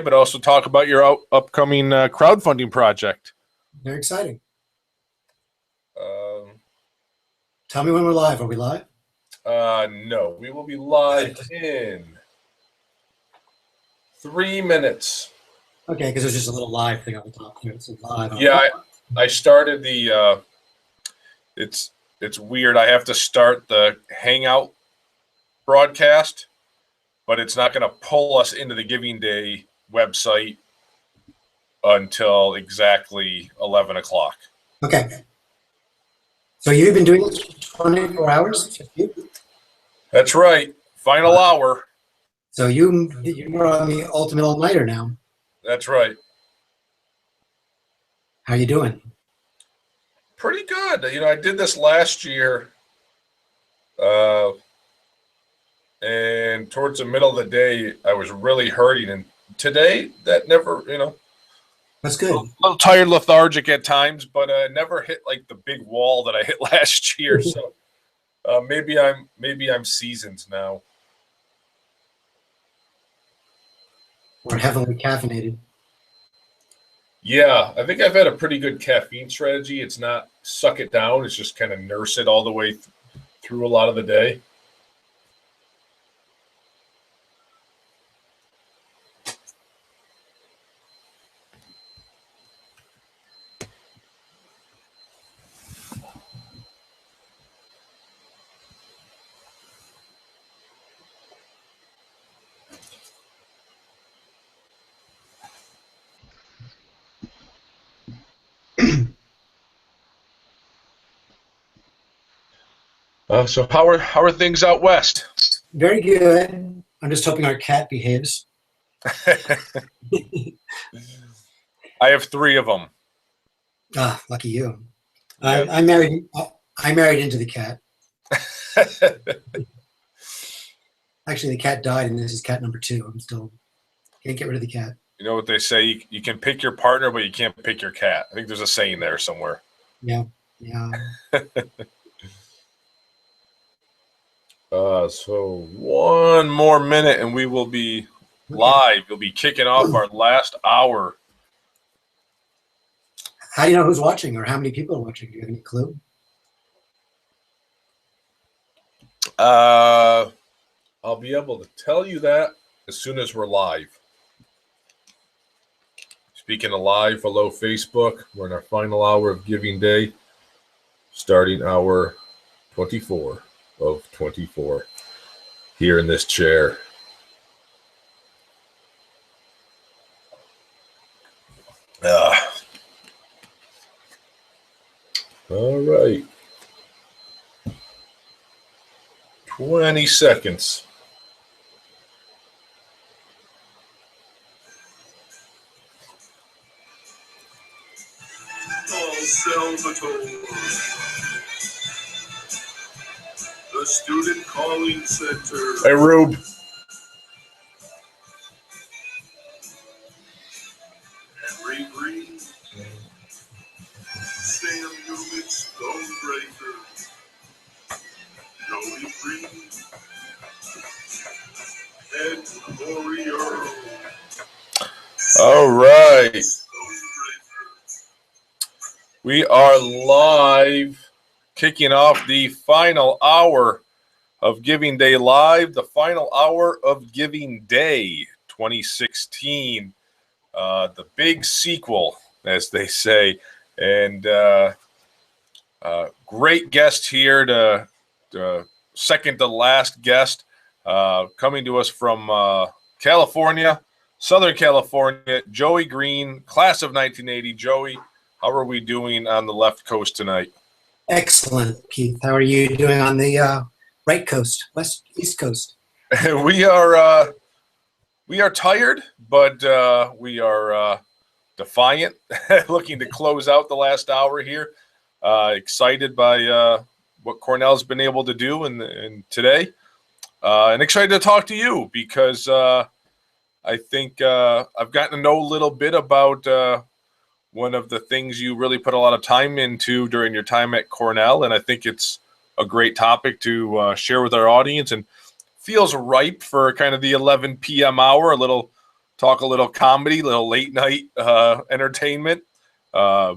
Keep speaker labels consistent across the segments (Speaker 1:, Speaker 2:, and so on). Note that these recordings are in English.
Speaker 1: but also talk about your upcoming crowdfunding project.
Speaker 2: Very exciting.
Speaker 1: Um,
Speaker 2: Tell me when we're live. Are we live?
Speaker 1: no, we will be live in 3 minutes.
Speaker 2: Okay, because there's just a little live thing on the top here. It's live.
Speaker 1: Yeah, I started the. It's weird. I have to start the Hangout broadcast, but it's not going to pull us into the Giving Day website until exactly 11 o'clock.
Speaker 2: Okay. So you've been doing this for 24 hours?
Speaker 1: That's right. Final hour.
Speaker 2: So you're on the ultimate all-nighter now.
Speaker 1: That's right.
Speaker 2: How you doing?
Speaker 1: Pretty good. I did this last year, and towards the middle of the day, I was really hurting. And today, that never,
Speaker 2: That's good.
Speaker 1: a little tired, lethargic at times, but never hit like the big wall that I hit last year. So maybe I'm seasoned now.
Speaker 2: Or heavily caffeinated.
Speaker 1: Yeah, I think I've had a pretty good caffeine strategy. It's not suck it down. It's just kind of nurse it all the way through a lot of the day. So how are things out west?
Speaker 2: Very good. I'm just hoping our cat behaves.
Speaker 1: I have 3 of them.
Speaker 2: Ah, lucky you.
Speaker 1: Yeah.
Speaker 2: I married into the cat. Actually, the cat died, and this is cat number 2. I'm still can't get rid of the cat.
Speaker 1: You know what they say? You can pick your partner, but you can't pick your cat. I think there's a saying there somewhere.
Speaker 2: Yeah.
Speaker 1: So 1 more minute, and we will be live. We'll be kicking off our last hour.
Speaker 2: How do you know who's watching or how many people are watching? Do you have any clue?
Speaker 1: I'll be able to tell you that as soon as we're live. Speaking of live, hello, Facebook. We're in our final hour of Giving Day, starting hour 24 of 24 here in this chair. All right. 20 seconds.
Speaker 3: Salvatore, the Student Calling Center.
Speaker 1: Hey, Rube.
Speaker 3: Henry Green, Sam Newman, Stonebreaker, Joey Green, and Corey Earl.
Speaker 1: All right. We are live, kicking off the final hour of Giving Day Live, the final hour of Giving Day 2016, the big sequel, as they say. And great guest here, the second to last guest, coming to us from California, Southern California, Joey Green, class of 1980. Joey, how are we doing on the left coast tonight?
Speaker 2: Excellent, Keith. How are you doing on the right coast, east coast?
Speaker 1: We are tired, but we are defiant, looking to close out the last hour here. Excited by what Cornell's been able to do in today, and excited to talk to you because I think I've gotten to know a little bit about one of the things you really put a lot of time into during your time at Cornell, and I think it's a great topic to share with our audience and feels ripe for kind of the 11 p.m. hour, a little talk a little comedy, little late night entertainment. Yeah,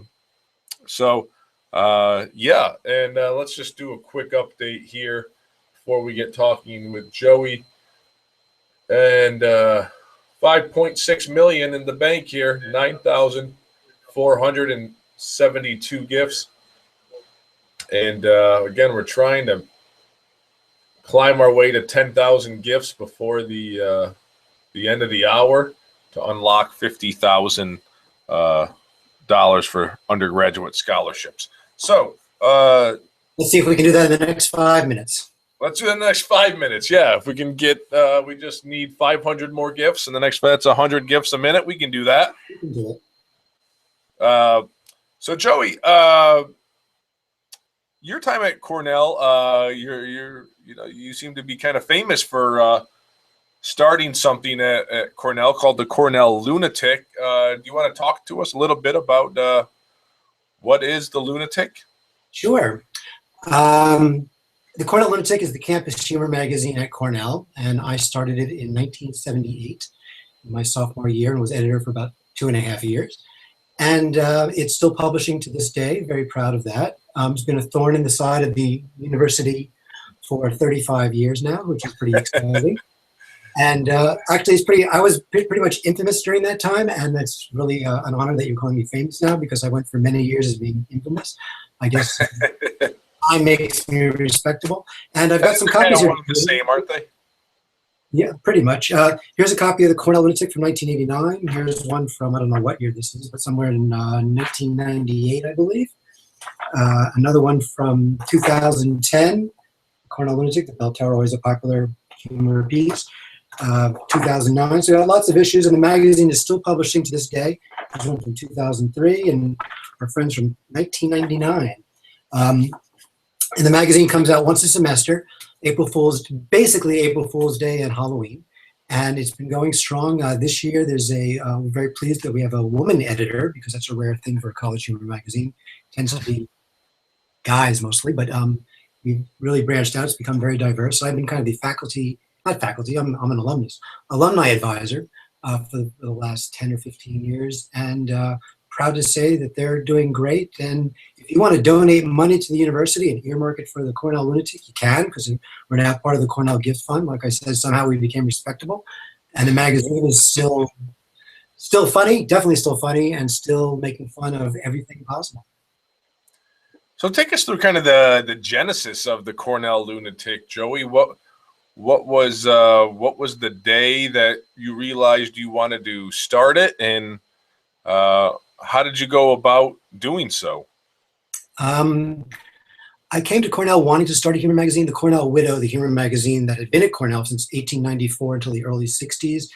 Speaker 1: and let's just do a quick update here before we get talking with Joey. And 5.6 million in the bank here, 9,472 gifts. And again, we're trying to climb our way to 10,000 gifts before the end of the hour to unlock $50,000 for undergraduate scholarships. So
Speaker 2: let's see if we can do that in the next 5 minutes.
Speaker 1: Let's do the next 5 minutes. Yeah, if we can get, we just need 500 more gifts, and the next that's 100 gifts a minute. We can do that.
Speaker 2: We can do it.
Speaker 1: So Joey, your time at Cornell, you seem to be kind of famous for starting something at Cornell called the Cornell Lunatic. Do you want to talk to us a little bit about what is the Lunatic?
Speaker 2: Sure. The Cornell Lunatic is the campus humor magazine at Cornell, and I started it in 1978, my sophomore year, and was editor for about 2.5 years. And it's still publishing to this day. Very proud of that. It's been a thorn in the side of the university for 35 years now, which is pretty exciting. And actually, I was pretty much infamous during that time, and it's really an honor that you're calling me famous now, because I went for many years as being infamous. I guess time makes me respectable. And I've got some copies
Speaker 1: here.
Speaker 2: One
Speaker 1: the same, aren't they?
Speaker 2: Yeah, pretty much. Here's a copy of the Cornell Lunatic from 1989. Here's one from, I don't know what year this is, but somewhere in 1998, I believe. Another one from 2010, Cornell Lunatic, the bell tower, always a popular humor piece. 2009, so we got lots of issues, and the magazine is still publishing to this day. There's one from 2003, and our friends from 1999. And the magazine comes out once a semester, basically April Fool's Day and Halloween, and it's been going strong. This year, we're very pleased that we have a woman editor, because that's a rare thing for a college humor magazine. It tends to be guys mostly, but we've really branched out. It's become very diverse. So I've been kind of the I'm an alumni advisor for the last 10 or 15 years, and proud to say that they're doing great. And if you want to donate money to the university and earmark it for the Cornell Lunatic, you can, because we're now part of the Cornell Gift Fund. Like I said, somehow we became respectable, and the magazine is still funny, definitely still funny, and still making fun of everything possible.
Speaker 1: So take us through kind of the genesis of the Cornell Lunatic, Joey. What was the day that you realized you wanted to start it, and how did you go about doing so?
Speaker 2: I came to Cornell wanting to start a humor magazine. The Cornell Widow, the humor magazine that had been at Cornell since 1894 until the early 60s,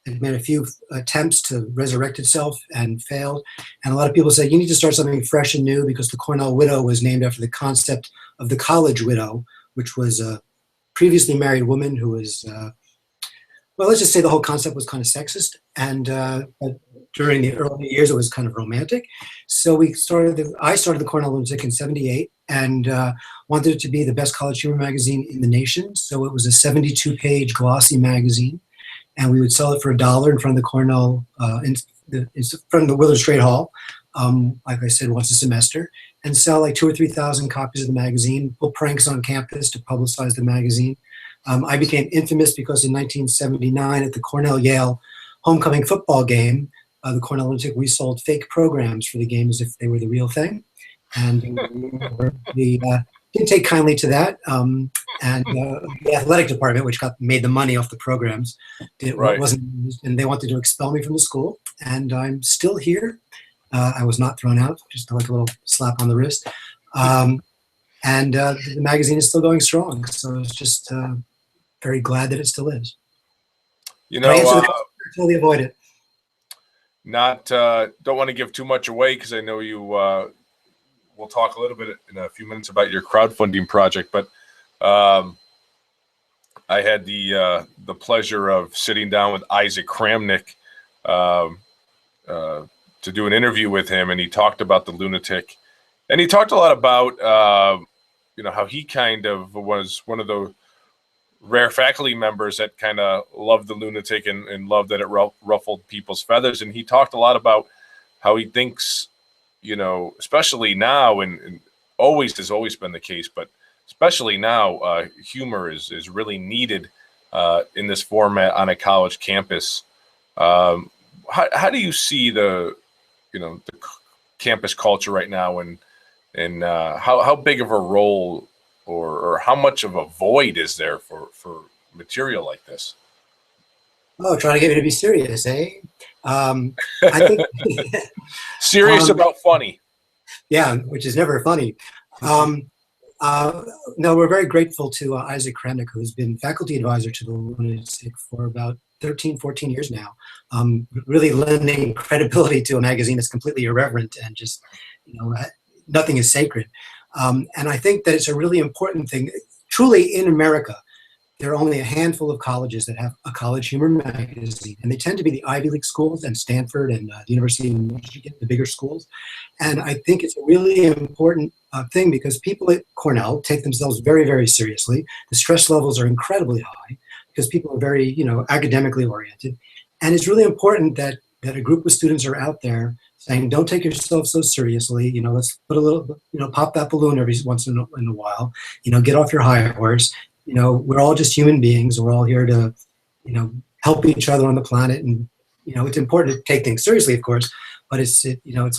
Speaker 2: had made a few attempts to resurrect itself and failed. And a lot of people said, you need to start something fresh and new, because the Cornell Widow was named after the concept of the college widow, which was a previously married woman who was, well, let's just say the whole concept was kind of sexist. And during the early years, it was kind of romantic. So I started the Cornell Lunatic in '78, and wanted it to be the best college humor magazine in the nation. So it was a 72-page glossy magazine, and we would sell it for $1 in front of the Cornell, in front of the Willard Straight Hall, like I said, once a semester, and sell like 2,000 or 3,000 copies of the magazine, pull pranks on campus to publicize the magazine. I became infamous because in 1979 at the Cornell-Yale homecoming football game, the Cornell Lunatic, we sold fake programs for the game as if they were the real thing. And we didn't take kindly to that. And the athletic department, which made the money off the programs, wasn't, and they wanted to expel me from the school. And I'm still here. I was not thrown out, just like a little slap on the wrist. And the magazine is still going strong. So I was just very glad that it still is.
Speaker 1: You know,
Speaker 2: totally avoid it.
Speaker 1: Don't want to give too much away, because I know you. We'll talk a little bit in a few minutes about your crowdfunding project, but I had the pleasure of sitting down with Isaac Kramnick to do an interview with him, and he talked about the Lunatic, and he talked a lot about how he kind of was one of the rare faculty members that kind of loved the Lunatic and loved that it ruffled people's feathers. And he talked a lot about how he thinks, especially now, and always has always been the case, but especially now, humor is really needed in this format on a college campus. How do you see the campus culture right now, and how big of a role or how much of a void is there for material like this?
Speaker 2: Oh, trying to get me to be serious, eh? I think
Speaker 1: serious about funny.
Speaker 2: Yeah, which is never funny. No, we're very grateful to Isaac Kremnick, who's been faculty advisor to the Lunatic for about 13, 14 years now, really lending credibility to a magazine that's completely irreverent and just, nothing is sacred. And I think that it's a really important thing. Truly, in America, there are only a handful of colleges that have a college humor magazine, and they tend to be the Ivy League schools and Stanford and the University of Michigan, the bigger schools. And I think it's a really important thing because people at Cornell take themselves very, very seriously. The stress levels are incredibly high because people are very, academically oriented. And it's really important that a group of students are out there saying, don't take yourself so seriously. Let's put a little, pop that balloon every once in a while. Get off your high horse. We're all just human beings. We're all here to, help each other on the planet. And, it's important to take things seriously, of course, but it's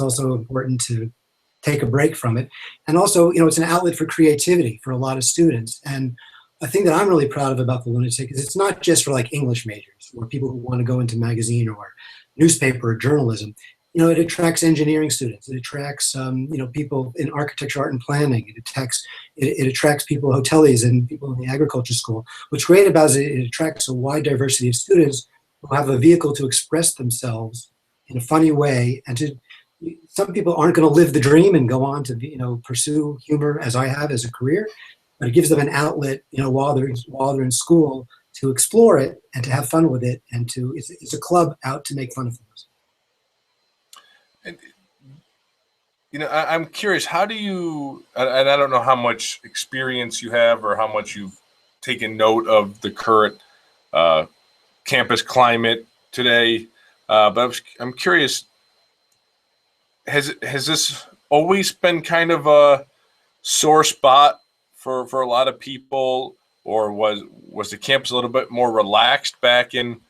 Speaker 2: also important to take a break from it. And also, it's an outlet for creativity for a lot of students. And a thing that I'm really proud of about the Lunatic is it's not just for like English majors or people who want to go into magazine or newspaper or journalism. It attracts engineering students. It attracts, people in architecture, art, and planning. It attracts people, hoteliers, and people in the agriculture school. What's great about it, it attracts a wide diversity of students who have a vehicle to express themselves in a funny way. And some people aren't going to live the dream and go on to, pursue humor as I have as a career, but it gives them an outlet, while they're in school to explore it and to have fun with it, and it's a club out to make fun of things.
Speaker 1: And, I'm curious, how do you, and I don't know how much experience you have or how much you've taken note of the current campus climate today, but I'm curious, has this always been kind of a sore spot for a lot of people, or was the campus a little bit more relaxed back in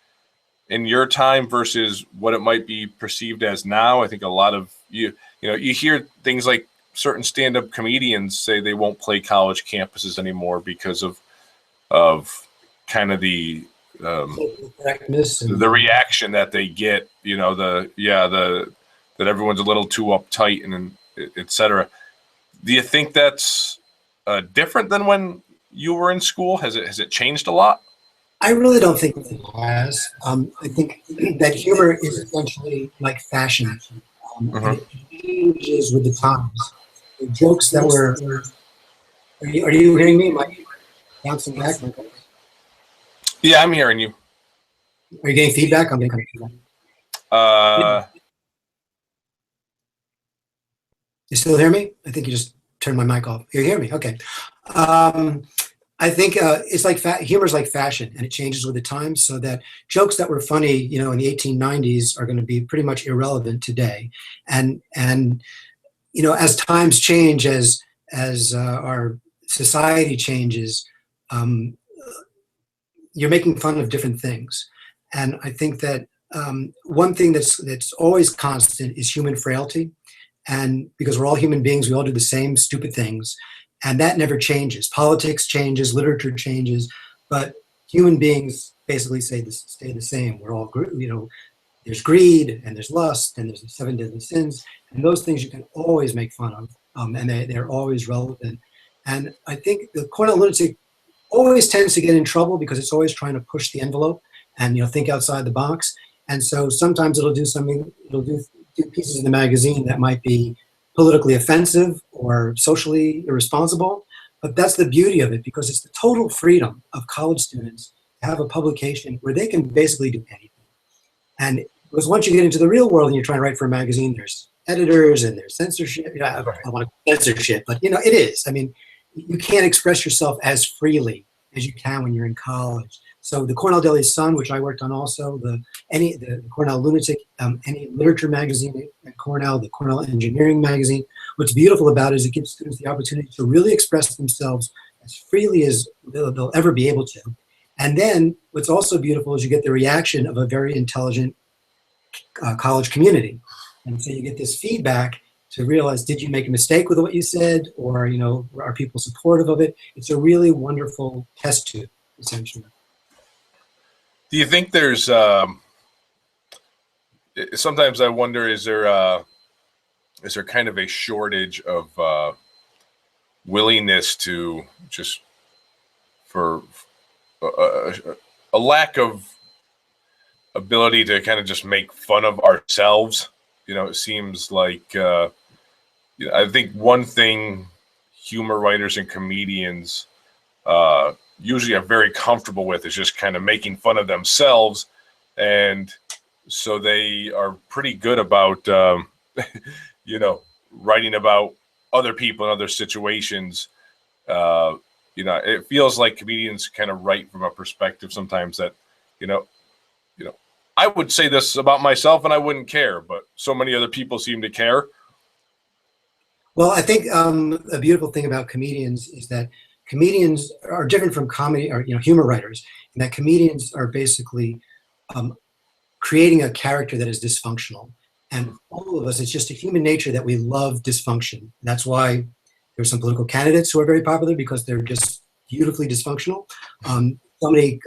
Speaker 1: your time versus what it might be perceived as now? I think a lot of you hear things like certain stand-up comedians say they won't play college campuses anymore because of kind of the reaction that they get, that everyone's a little too uptight and et cetera. Do you think that's different than when you were in school? Has it changed a lot?
Speaker 2: I really don't think it has. I think that humor is essentially like fashion. And it changes with the times. The jokes that were. Are you hearing me? Am I bouncing back?
Speaker 1: Yeah, I'm hearing you.
Speaker 2: Are you getting feedback? I'm getting kind of feedback. You still hear me? I think you just turned my mic off. You hear me? Okay. I think it's like humor is like fashion, and it changes with the times. So that jokes that were funny, in the 1890s are going to be pretty much irrelevant today. And as times change, as our society changes, you're making fun of different things. And I think that one thing that's always constant is human frailty. And because we're all human beings, we all do the same stupid things. And that never changes. Politics changes, literature changes, but human beings basically stay the same. We're all, there's greed and there's lust and there's the 7 deadly sins, and those things you can always make fun of, and they're always relevant. And I think the Cornell Lunatic always tends to get in trouble because it's always trying to push the envelope and think outside the box. And so sometimes it'll do pieces in the magazine that might be politically offensive or socially irresponsible, but that's the beauty of it, because it's the total freedom of college students to have a publication where they can basically do anything. And because once you get into the real world and you're trying to write for a magazine, there's editors and there's censorship. I don't want to censorship, but it is. I mean, you can't express yourself as freely as you can when you're in college. So the Cornell Daily Sun, which I worked on also, the Cornell Lunatic, any literature magazine at Cornell, the Cornell Engineering magazine. What's beautiful about it is it gives students the opportunity to really express themselves as freely as they'll ever be able to. And then what's also beautiful is you get the reaction of a very intelligent college community. And so you get this feedback to realize, did you make a mistake with what you said? Or, are people supportive of it? It's a really wonderful test tube, essentially.
Speaker 1: Do you think there's, sometimes I wonder, is there kind of a shortage of willingness to just, for a lack of ability to kind of just make fun of ourselves? It seems like, I think one thing humor writers and comedians usually are very comfortable with is just kind of making fun of themselves. And so they are pretty good about, writing about other people in other situations. It feels like comedians kind of write from a perspective sometimes that, I would say this about myself and I wouldn't care, but so many other people seem to care.
Speaker 2: Well, I think a beautiful thing about comedians is that comedians are different from comedy or humor writers, in that comedians are basically creating a character that is dysfunctional. And all of us, it's just a human nature that we love dysfunction. That's why there's some political candidates who are very popular, because they're just beautifully dysfunctional. So many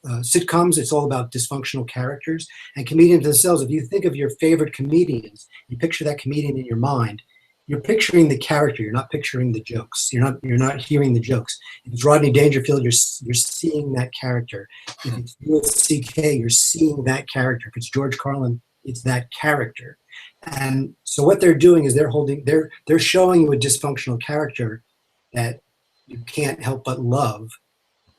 Speaker 2: sitcoms, it's all about dysfunctional characters. And comedians themselves, if you think of your favorite comedians, you picture that comedian in your mind, you're picturing the character, you're not picturing the jokes. You're not hearing the jokes. If it's Rodney Dangerfield, you're seeing that character. If it's USCK, you're seeing that character. If it's George Carlin, it's that character. And so what they're doing is they're showing you a dysfunctional character that you can't help but love.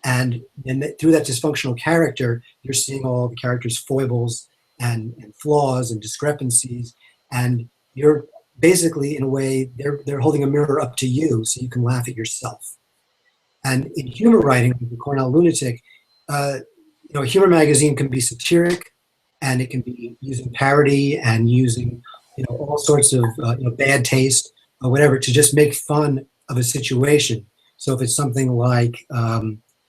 Speaker 2: And then through that dysfunctional character, you're seeing all the character's foibles and flaws and discrepancies. And you're basically, in a way, they're holding a mirror up to you so you can laugh at yourself. And in humor writing, the Cornell Lunatic, humor magazine can be satiric, and it can be using parody and using all sorts of bad taste or whatever to just make fun of a situation. So if it's something like,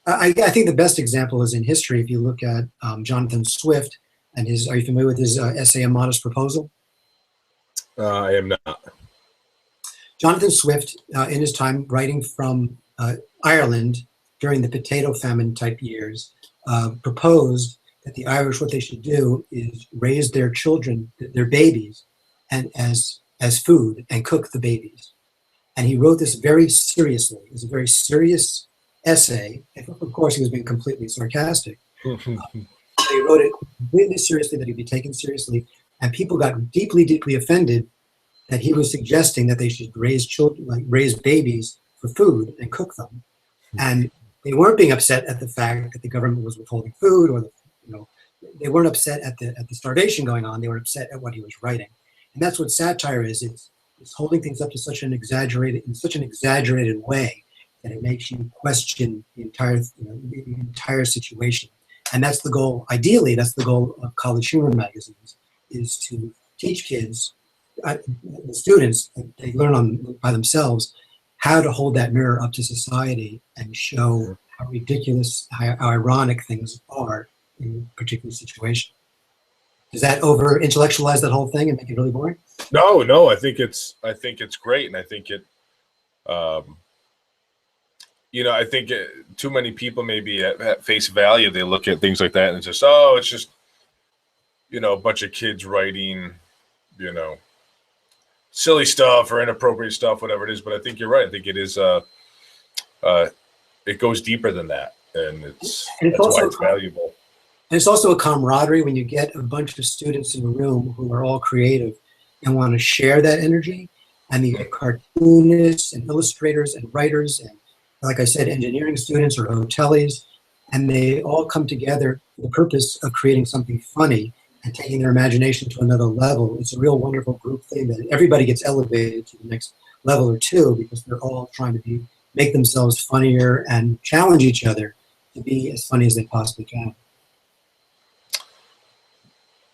Speaker 2: I think the best example is in history. If you look at Jonathan Swift and are you familiar with his essay, A Modest Proposal?
Speaker 1: I am not.
Speaker 2: Jonathan Swift, in his time writing from Ireland during the potato famine type years, proposed that the Irish, what they should do is raise their children, their babies, and as food, and cook the babies. And he wrote this very seriously. It was a very serious essay. Of course, he was being completely sarcastic. He wrote it completely seriously, that he'd be taken seriously. And people got deeply, deeply offended that he was suggesting that they should raise children, like raise babies for food and cook them. And they weren't being upset at the fact that the government was withholding food, or they weren't upset at the starvation going on. They were upset at what he was writing. And that's what satire is. It's holding things up to such an exaggerated way that it makes you question the entire situation. And that's the goal. Ideally, that's the goal of college humor magazines, is to teach kids, the students, they learn by themselves how to hold that mirror up to society and show how ridiculous, how ironic things are in a particular situation. Does that over intellectualize that whole thing and make it really boring?
Speaker 1: No, I think it's great, and I think it, I think too many people maybe at face value, they look at things like that and it's just a bunch of kids writing, silly stuff or inappropriate stuff, whatever it is. But I think you're right. I think it is, it goes deeper than that, and that's why it's valuable.
Speaker 2: And it's also a camaraderie when you get a bunch of students in a room who are all creative and want to share that energy. And you get cartoonists and illustrators and writers and, like I said, engineering students or hoteliers, and they all come together for the purpose of creating something funny and taking their imagination to another level. It's a real wonderful group thing that everybody gets elevated to the next level or two, because they're all trying to make themselves funnier and challenge each other to be as funny as they possibly can.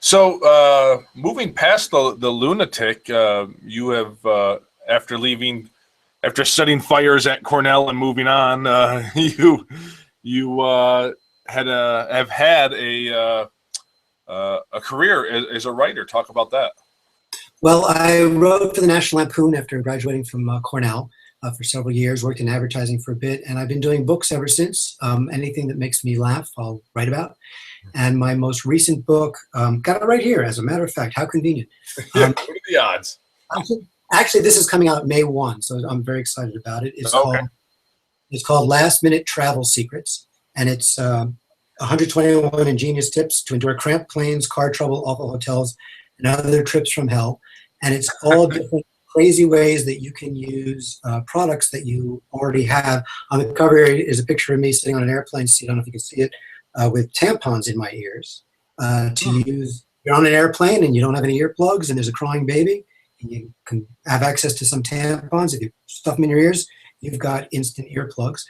Speaker 1: So, moving past the Lunatic, you have after studying fires at Cornell and moving on, you have had a career as a writer. Talk about that.
Speaker 2: Well, I wrote for the National Lampoon after graduating from Cornell for several years, worked in advertising for a bit, and I've been doing books ever since. Anything that makes me laugh, I'll write about. And my most recent book, got it right here, as a matter of fact. How convenient.
Speaker 1: What are the odds?
Speaker 2: Actually, this is coming out May 1, so I'm very excited about it. It's called Last Minute Travel Secrets, and it's 121 ingenious tips to endure cramped planes, car trouble, awful hotels, and other trips from hell. And it's all different crazy ways that you can use products that you already have. On the cover is a picture of me sitting on an airplane seat, I don't know if you can see it, with tampons in my ears to use. You're on an airplane and you don't have any earplugs and there's a crying baby, and you can have access to some tampons. If you stuff them in your ears, you've got instant earplugs.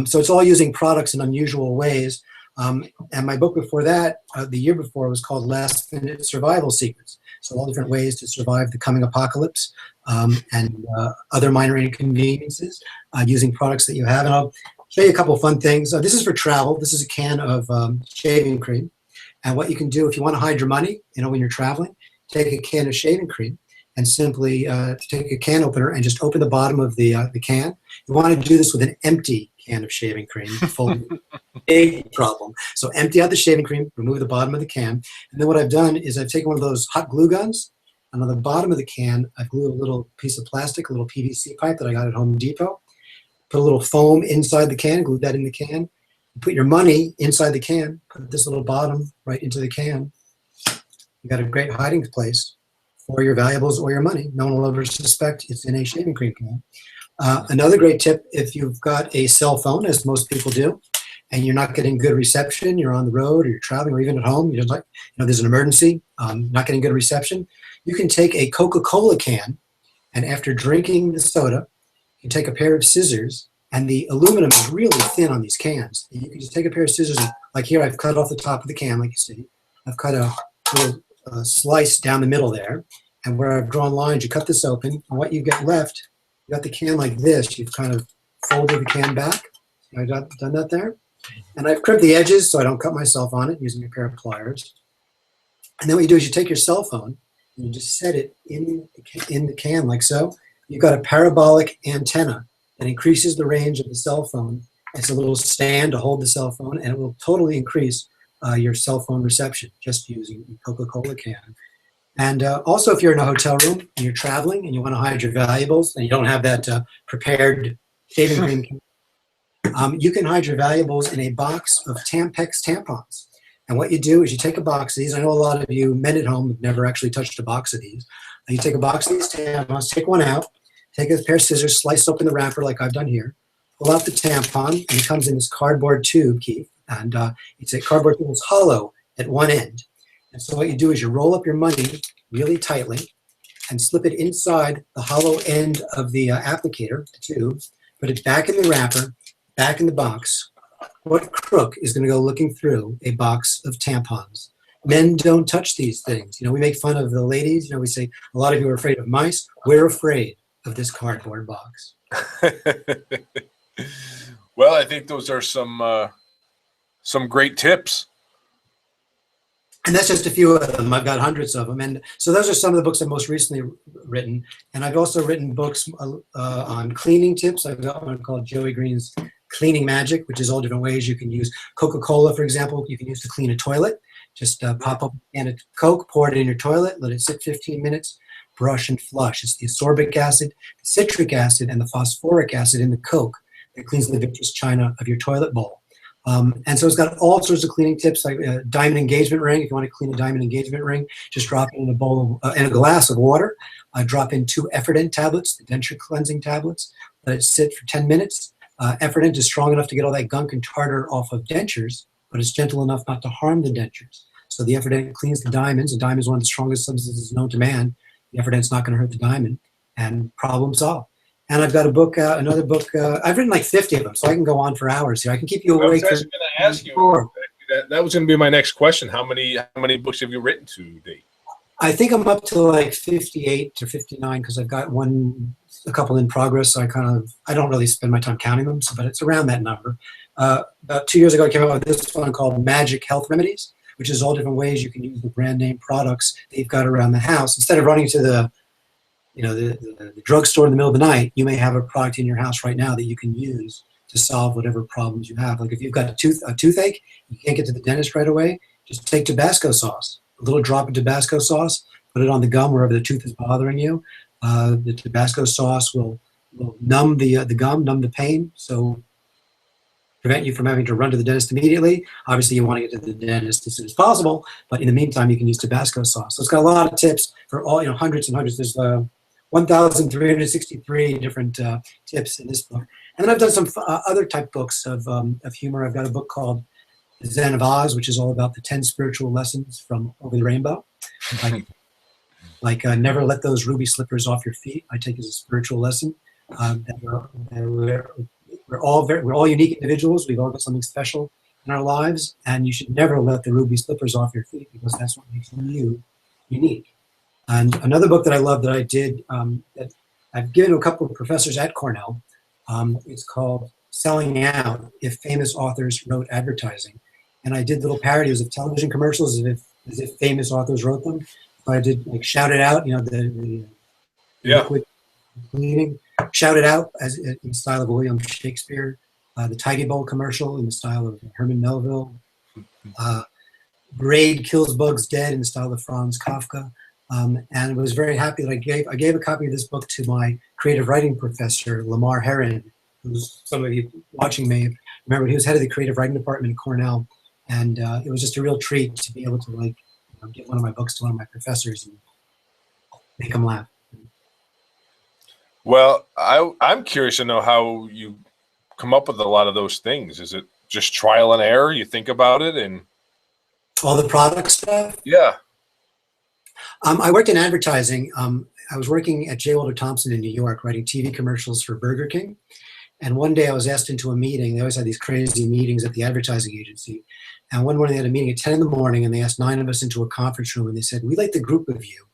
Speaker 2: So it's all using products in unusual ways. And my book before that, the year before, was called Last Minute Survival Secrets. So all different ways to survive the coming apocalypse and other minor inconveniences using products that you have. And I'll show you a couple of fun things. This is for travel. This is a can of shaving cream. And what you can do if you want to hide your money, when you're traveling, take a can of shaving cream and simply take a can opener and just open the bottom of the can. You want to do this with an empty can of shaving cream. Full big problem. So empty out the shaving cream, remove the bottom of the can, and then what I've done is I've taken one of those hot glue guns, and on the bottom of the can, I've glued a little piece of plastic, a little PVC pipe that I got at Home Depot. Put a little foam inside the can, glued that in the can. You put your money inside the can, put this little bottom right into the can. You got a great hiding place for your valuables or your money. No one will ever suspect it's in a shaving cream can. Another great tip, if you've got a cell phone, as most people do, and you're not getting good reception, you're on the road or you're traveling or even at home, there's an emergency, not getting good reception, you can take a Coca-Cola can, and after drinking the soda, you take a pair of scissors, and the aluminum is really thin on these cans. You can just take a pair of scissors, and like here, I've cut off the top of the can, like you see. I've cut a little slice down the middle there, and where I've drawn lines, you cut this open, and what you get left, you got the can like this. You've kind of folded the can back. I've done that there. And I've crimped the edges so I don't cut myself on it using a pair of pliers. And then what you do is you take your cell phone and you just set it in the can like so. You've got a parabolic antenna that increases the range of the cell phone. It's a little stand to hold the cell phone, and it will totally increase your cell phone reception just using a Coca-Cola can. And also, if you're in a hotel room and you're traveling and you want to hide your valuables and you don't have that prepared shaving cream, you can hide your valuables in a box of Tampax tampons. And what you do is you take a box of these. I know a lot of you men at home have never actually touched a box of these. You take a box of these tampons, take one out, take a pair of scissors, slice open the wrapper like I've done here, pull out the tampon, and it comes in this cardboard tube, Keith. And it's a cardboard tube that's hollow at one end. And so what you do is you roll up your money really tightly and slip it inside the hollow end of the applicator, the tube, put it back in the wrapper, back in the box. What crook is going to go looking through a box of tampons? Men don't touch these things. We make fun of the ladies. We say, a lot of you are afraid of mice. We're afraid of this cardboard box.
Speaker 1: Well, I think those are some great tips.
Speaker 2: And that's just a few of them. I've got hundreds of them. And so those are some of the books I've most recently written. And I've also written books on cleaning tips. I've got one called Joey Green's Cleaning Magic, which is all different ways you can use Coca-Cola, for example, you can use to clean a toilet. Just pop up a can of Coke, pour it in your toilet, let it sit 15 minutes, brush and flush. It's the ascorbic acid, the citric acid, and the phosphoric acid in the Coke that cleans the vitreous china of your toilet bowl. And so it's got all sorts of cleaning tips, like a diamond engagement ring. If you want to clean a diamond engagement ring, just drop it in a bowl of, in a glass of water. Drop in 2 Efferdent tablets, the denture cleansing tablets. Let it sit for 10 minutes. Efferdent is strong enough to get all that gunk and tartar off of dentures, but it's gentle enough not to harm the dentures. So the Efferdent cleans the diamonds. The diamond is one of the strongest substances known to man. The Efferdent's not going to hurt the diamond, and problem solved. And I've got a book, another book. I've written like 50 of them, so I can go on for hours here. I can keep you
Speaker 1: I was
Speaker 2: awake for
Speaker 1: actually going to ask you. That was going to be my next question. How many books have you written to date?
Speaker 2: I think I'm up to like 58 to 59 because I've got a couple in progress. So I don't really spend my time counting them, but it's around that number. About 2 years ago, I came out with this one called Magic Health Remedies, which is all different ways you can use the brand name products that you've got around the house. Instead of running to the drugstore in the middle of the night, you may have a product in your house right now that you can use to solve whatever problems you have. Like if you've got a toothache, you can't get to the dentist right away, just take Tabasco sauce, a little drop of Tabasco sauce, put it on the gum wherever the tooth is bothering you. The Tabasco sauce will numb the gum, numb the pain, so prevent you from having to run to the dentist immediately. Obviously, you want to get to the dentist as soon as possible, but in the meantime, you can use Tabasco sauce. So it's got a lot of tips for all, hundreds and hundreds. There's 1,363 different tips in this book. And then I've done some other type books of humor. I've got a book called The Zen of Oz, which is all about the 10 spiritual lessons from Over the Rainbow. Like never let those ruby slippers off your feet, I take as a spiritual lesson. We're all unique individuals. We've all got something special in our lives, and you should never let the ruby slippers off your feet because that's what makes you unique. And another book that I love that I did that I've given to a couple of professors at Cornell. It's called Selling Out: If Famous Authors Wrote Advertising, and I did little parodies of television commercials as if famous authors wrote them. So I did like Shout It Out, the liquid cleaning. Shout It Out as in the style of William Shakespeare. The Tidy Bowl commercial in the style of Herman Melville. Braid Kills Bugs Dead in the style of Franz Kafka. And I was very happy that I gave a copy of this book to my creative writing professor, Lamar Herron, who's some of you watching may remember. He was head of the creative writing department at Cornell, and it was just a real treat to be able to give one of my books to one of my professors and make them laugh.
Speaker 1: Well, I'm curious to know how you come up with a lot of those things. Is it just trial and error? You think about it and
Speaker 2: all the product stuff?
Speaker 1: Yeah.
Speaker 2: I worked in advertising. I was working at J. Walter Thompson in New York, writing TV commercials for Burger King. And one day I was asked into a meeting. They always had these crazy meetings at the advertising agency. And one morning they had a meeting at 10 in the morning, and they asked 9 of us into a conference room, and they said, we'd like the group of you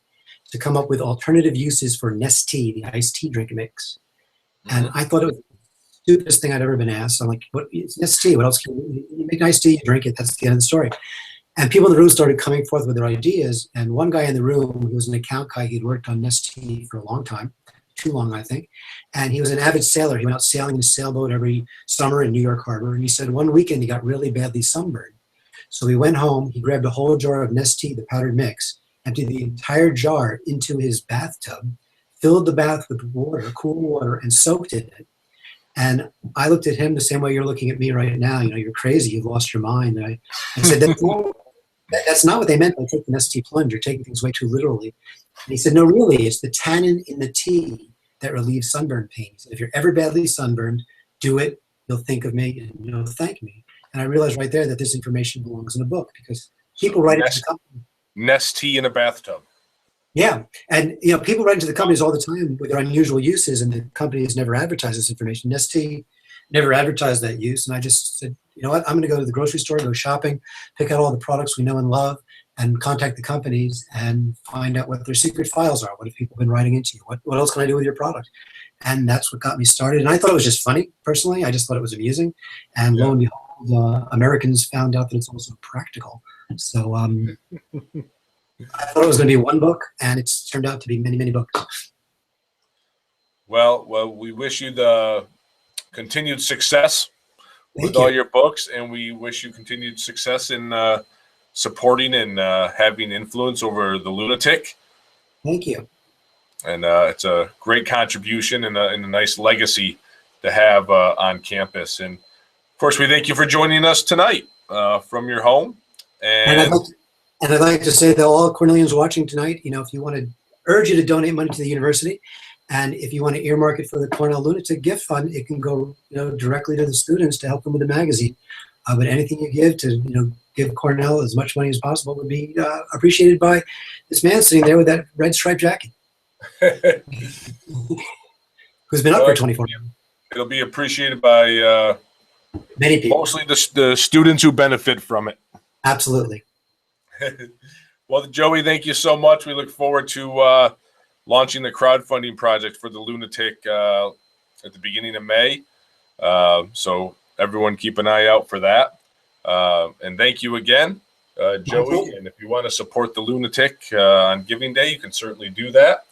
Speaker 2: to come up with alternative uses for Nestea, the iced tea drink mix. And I thought it was the stupidest thing I'd ever been asked. I'm like, what? It's Nestea. What else can you make iced tea, you drink it. That's the end of the story. And people in the room started coming forth with their ideas. And one guy in the room, who was an account guy, he'd worked on Nestea for a long time, too long, I think. And he was an avid sailor. He went out sailing in a sailboat every summer in New York Harbor. And he said one weekend he got really badly sunburned. So he went home, he grabbed a whole jar of Nestea, the powdered mix, emptied the entire jar into his bathtub, filled the bath with water, cool water, and soaked in it. And I looked at him the same way you're looking at me right now. You're crazy. You've lost your mind. And I said, that's not what they meant by taking Nestea plunge. You're taking things way too literally. And he said, no, really, it's the tannin in the tea that relieves sunburn pain. He said, if you're ever badly sunburned, do it. You'll think of me and you'll thank me. And I realized right there that this information belongs in a book because people write it to the company.
Speaker 1: Nestea in a bathtub.
Speaker 2: Yeah. And, people write into the companies all the time with their unusual uses, and the companies never advertise this information. Nestea never advertised that use. And I just said, you know what, I'm going to go to the grocery store, go shopping, pick out all the products we know and love, and contact the companies and find out what their secret files are. What have people been writing into you? What else can I do with your product? And that's what got me started. And I thought it was just funny, personally. I just thought it was amusing. And lo and behold, Americans found out that it's also practical. So I thought it was going to be one book, and it's turned out to be many, many books.
Speaker 1: Well, we wish you the continued success with all your books, and we wish you continued success in supporting and having influence over the Lunatic.
Speaker 2: Thank you.
Speaker 1: And it's a great contribution and a nice legacy to have on campus. And of course, we thank you for joining us tonight from your home. And
Speaker 2: I'd like to say that all Cornellians watching tonight, if you want to urge you to donate money to the university, and if you want to earmark it for the Cornell Lunatic Gift Fund, it can go directly to the students to help them with the magazine. But anything you give to give Cornell as much money as possible would be appreciated by this man sitting there with that red striped jacket. who's been up for 24.
Speaker 1: It'll be appreciated by
Speaker 2: Many people.
Speaker 1: mostly the students who benefit from it.
Speaker 2: Absolutely.
Speaker 1: Well, Joey, thank you so much. We look forward to launching the crowdfunding project for the Lunatic at the beginning of May. So everyone keep an eye out for that. And thank you again, Joey. And if you want to support the Lunatic on Giving Day, you can certainly do that.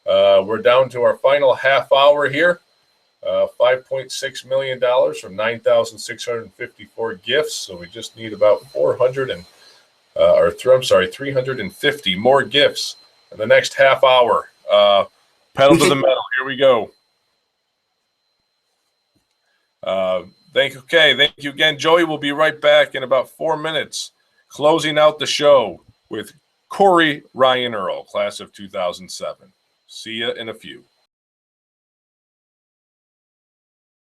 Speaker 1: We're down to our final half hour here. $5.6 million from 9,654 gifts. So we just need about 350 more gifts in the next half hour. Pedal to the metal. Here we go. Thank you again, Joey. We'll be right back in about 4 minutes, closing out the show with Corey Ryan Earl, class of 2007. See you in a few.